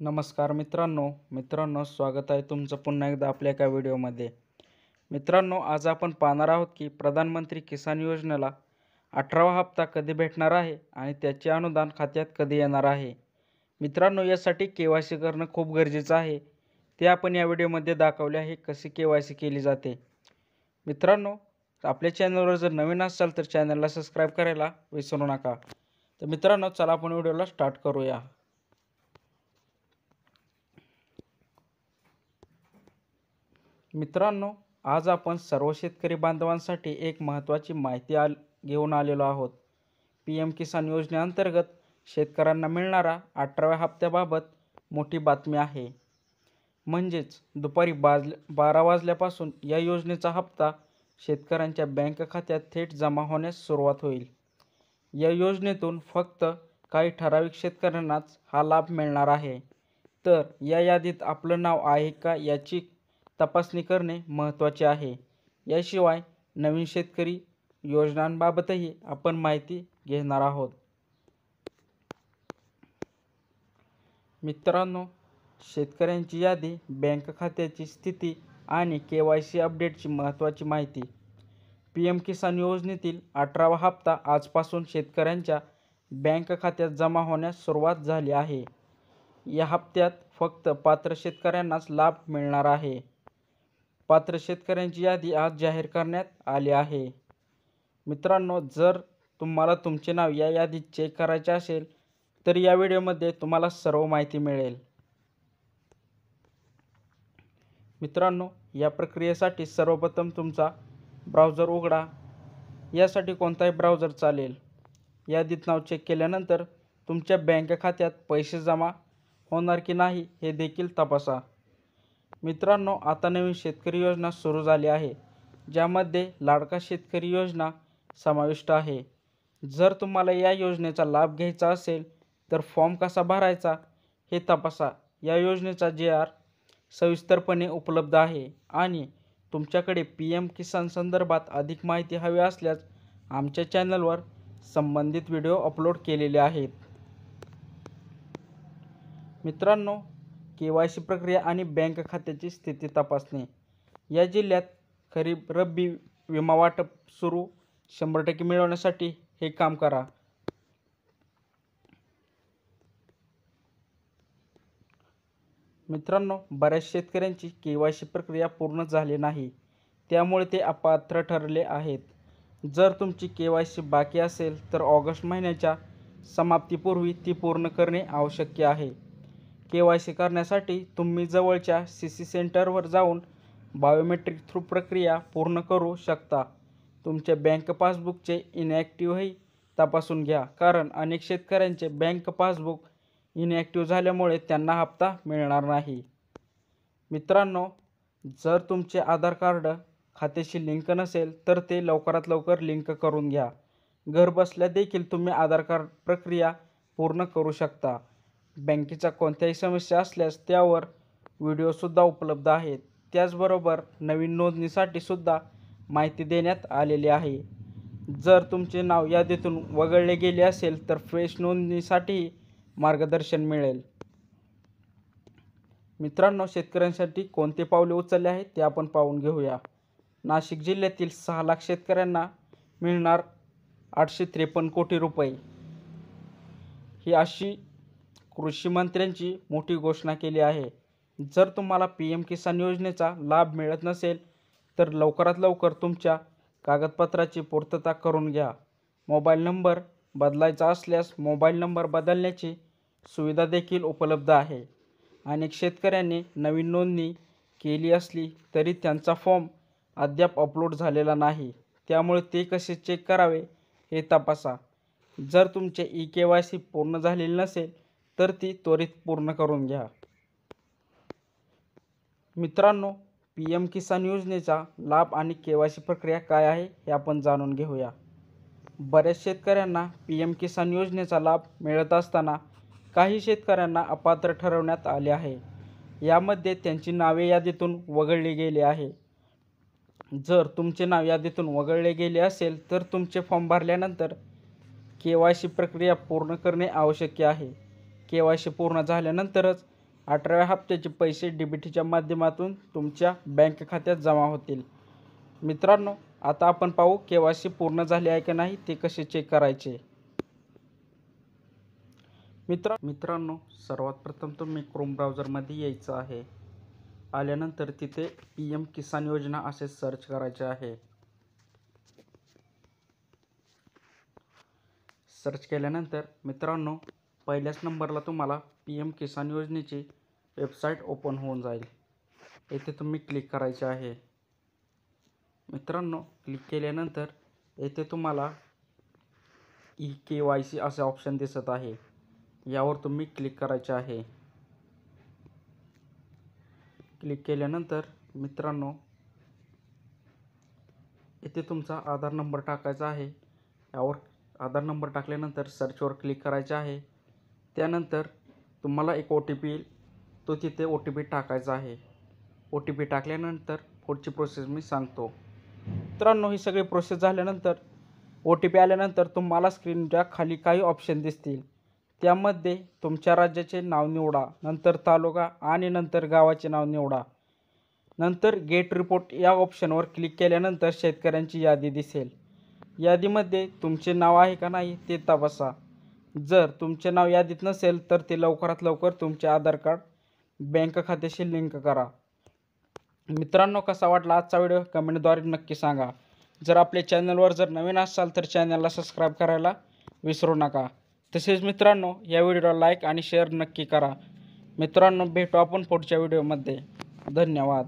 नमस्कार मित्रांनो स्वागत आहे तुमचं पुन्हा एकदा आपल्या एका व्हिडिओमध्ये। मित्रांनो, आज आपण पाहणार आहोत की प्रधानमंत्री किसान योजनेला 18वा हप्ता कधी भेटणार आहे आणि त्याचे अनुदान खात्यात कधी येणार आहे। मित्रांनो, यासाठी KYC करणं खूप गरजेचं आहे। ते आपण या व्हिडिओमध्ये दाखवले आहे कशी KYC केली जाते। मित्रांनो, आपल्या चॅनलवर जर नवीन असाल तर चॅनलला सबस्क्राईब करायला विसरू नका। तर मित्रांनो, चला आपण व्हिडिओला स्टार्ट करूया। मित्रांनो, आज आपण सर्व शेतकरी बांधवांसाठी एक महत्त्वाची माहिती घेऊन आलेलो आहोत। PM किसान योजनेअंतर्गत शेतकऱ्यांना मिळणारा 18व्या हप्त्याबाबत मोठी बातमी आहे। म्हणजेच दुपारी 12 वाजल्यापासून या योजनेचा हप्ता शेतकऱ्यांच्या बँक खात्यात थेट जमा होण्यास सुरुवात होईल। या योजनेतून फक्त काही ठराविक शेतकऱ्यांनाच हा लाभ मिळणार आहे। तर या यादीत आपलं नाव आहे का याची तपासणी करणे महत्त्वाचे आहे। याशिवाय नवीन शेतकरी योजनांबाबतही आपण माहिती घेणार आहोत। मित्रांनो, शेतकऱ्यांची यादी, बँक खात्याची स्थिती आणि KYC अपडेटची महत्त्वाची माहिती। PM किसान योजनेतील 18वा हप्ता आजपासून शेतकऱ्यांच्या बँक खात्यात जमा होण्यास सुरुवात झाली आहे। या हप्त्यात फक्त पात्र शेतकऱ्यांनाच लाभ मिळणार आहे। पात्र शेतकऱ्यांची यादी आज जाहीर करण्यात आली आहे। मित्रांनो, जर तुम्हाला तुमचे नाव या यादीत चेक करायचे असेल तर या व्हिडिओमध्ये तुम्हाला सर्व माहिती मिळेल। मित्रांनो, या प्रक्रियेसाठी सर्वप्रथम तुमचा ब्राउझर उघडा। यासाठी कोणताही ब्राउझर चालेल। यादीत नाव चेक केल्यानंतर तुमच्या बँक खात्यात पैसे जमा होणार की नाही हे देखील तपासा। मित्रांनो, आता नवीन शेतकरी योजना सुरू झाली आहे, ज्यामध्ये लाडका शेतकरी योजना समाविष्ट आहे। जर तुम्हाला या योजनेचा लाभ घ्यायचा असेल तर फॉर्म कसा भरायचा हे तपासा। या योजनेचा JR सविस्तरपणे उपलब्ध आहे आणि तुमच्याकडे PM किसान संदर्भात अधिक माहिती हवी असल्यास आमच्या चॅनलवर संबंधित व्हिडिओ अपलोड केलेले आहेत। मित्रांनो, KYC प्रक्रिया आणि बँक खात्याची स्थिती तपासणे। या जिल्ह्यात खरीप रब्बी विमा वाटप सुरू 100% मिळवण्यासाठी हे काम करा। मित्रांनो, बऱ्याच शेतकऱ्यांची KYC प्रक्रिया पूर्ण झाली नाही, त्यामुळे ते अपात्र ठरले आहेत। जर तुमची KYC बाकी असेल तर ऑगस्ट महिन्याच्या समाप्तीपूर्वी ती पूर्ण करणे आवश्यक आहे। KYC करण्यासाठी तुम्ही जवळच्या CC सेंटरवर जाऊन बायोमेट्रिक थ्रू प्रक्रिया पूर्ण करू शकता। तुमच्या बँक पासबुकचे इनॅक्टिव्हही तपासून घ्या, कारण अनेक शेतकऱ्यांचे बँक पासबुक इनॅक्टिव्ह झाल्यामुळे त्यांना हप्ता मिळणार नाही। मित्रांनो, जर तुमचे आधार कार्ड खात्याशी लिंक नसेल तर ते लवकरात लवकर लिंक करून घ्या। घरबसल्या देखील तुम्ही आधार कार्ड प्रक्रिया पूर्ण करू शकता। बँकेच्या कोणत्याही समस्या असल्यास त्यावर व्हिडिओसुद्धा उपलब्ध आहेत। त्याचबरोबर नवीन नोंदणीसाठी सुद्धा माहिती देण्यात आलेली आहे। जर तुमचे नाव यादीतून वगळले गेले असेल तर फ्रेश नोंदणीसाठीही मार्गदर्शन मिळेल। मित्रांनो, शेतकऱ्यांसाठी कोणते पावले उचलले आहेत ते आपण पाहून घेऊया। नाशिक जिल्ह्यातील 6 लाख शेतकऱ्यांना मिळणार 853 कोटी रुपये, ही अशी कृषी मंत्र्यांची मोठी घोषणा केली आहे। जर तुम्हाला PM किसान योजनेचा लाभ मिळत नसेल तर लवकरात लवकर तुमच्या कागदपत्राची पूर्तता करून घ्या। मोबाईल नंबर बदलायचा असल्यास मोबाईल नंबर बदलण्याची सुविधा देखील उपलब्ध आहे। अनेक शेतकऱ्यांनी नवीन नोंदणी केली असली तरी त्यांचा फॉर्म अद्याप अपलोड झालेला नाही, त्यामुळे ते कसे चेक करावे हे तपासा। जर तुमचे KYC पूर्ण झालेले नसेल तर ती त्वरित पूर्ण करून घ्या। मित्रांनो, PM किसान योजनेचा लाभ आणि KYC प्रक्रिया काय आहे हे आपण जाणून घेऊया। बऱ्याच शेतकऱ्यांना PM किसान योजनेचा लाभ मिळत असताना काही शेतकऱ्यांना अपात्र ठरवण्यात आले आहे। यामध्ये त्यांची नावे यादीतून वगळली गेली आहे। जर तुमचे नाव यादीतून वगळले गेले असेल तर तुमचे फॉर्म भरल्यानंतर KYC प्रक्रिया पूर्ण करणे आवश्यक आहे। KYC पूर्ण झाल्यानंतरच 18व्या हप्त्याचे पैसे DBTच्या माध्यमातून तुमच्या बँक खात्यात जमा होतील. मित्रांनो, आता आपण पाहू KYC पूर्ण झाले आहे की नाही ते कसे चेक करायचे. मित्रांनो, सर्वात प्रथम तुम्ही क्रोम ब्राउझरमध्ये यायचं आहे. आल्यानंतर तिथे PM किसान योजना असे सर्च करायचे आहे. सर्च केल्यानंतर मित्रांनो, पहिल्याच नंबरला तुम्हाला PM किसान योजनेची वेबसाईट ओपन होऊन जाईल. येथे तुम्ही क्लिक करायचे आहे. मित्रांनो, क्लिक केल्यानंतर येथे तुम्हाला KYC असे ऑप्शन दिसत आहे. यावर तुम्ही क्लिक करायचे आहे. क्लिक केल्यानंतर मित्रांनो, येथे तुमचा आधार नंबर टाकायचा आहे. यावर आधार नंबर टाकल्यानंतर सर्चवर क्लिक करायचे आहे. त्यानंतर तुम्हाला एक OTP येईल, तो तिथे OTP टाकायचा आहे. OTP टाकल्यानंतर पुढची प्रोसेस मी सांगतो. मित्रांनो, ही सगळी प्रोसेस झाल्यानंतर OTP आल्यानंतर तुम्हाला स्क्रीनच्या खाली काही ऑप्शन दिसतील. त्यामध्ये तुमच्या राज्याचे नाव निवडा, नंतर तालुका आणि नंतर गावाचे नाव निवडा. नंतर गेट रिपोर्ट या ऑप्शनवर क्लिक केल्यानंतर शेतकऱ्यांची यादी दिसेल. यादीमध्ये तुमचे नाव आहे का नाही ते तपासा. जर तुमचे नाव यादीत नसेल तर ते लवकरात लवकर तुमचे आधार कार्ड बँक खात्याशी लिंक करा. मित्रांनो, कसा वाटला आजचा व्हिडिओ कमेंटद्वारे नक्की सांगा. जर आपल्या चॅनलवर नवीन असाल तर चॅनलला सबस्क्राईब करायला विसरू नका. तसेच मित्रांनो, या व्हिडिओला लाईक आणि शेअर नक्की करा. मित्रांनो, भेटू आपण पुढच्या व्हिडिओमध्ये. धन्यवाद.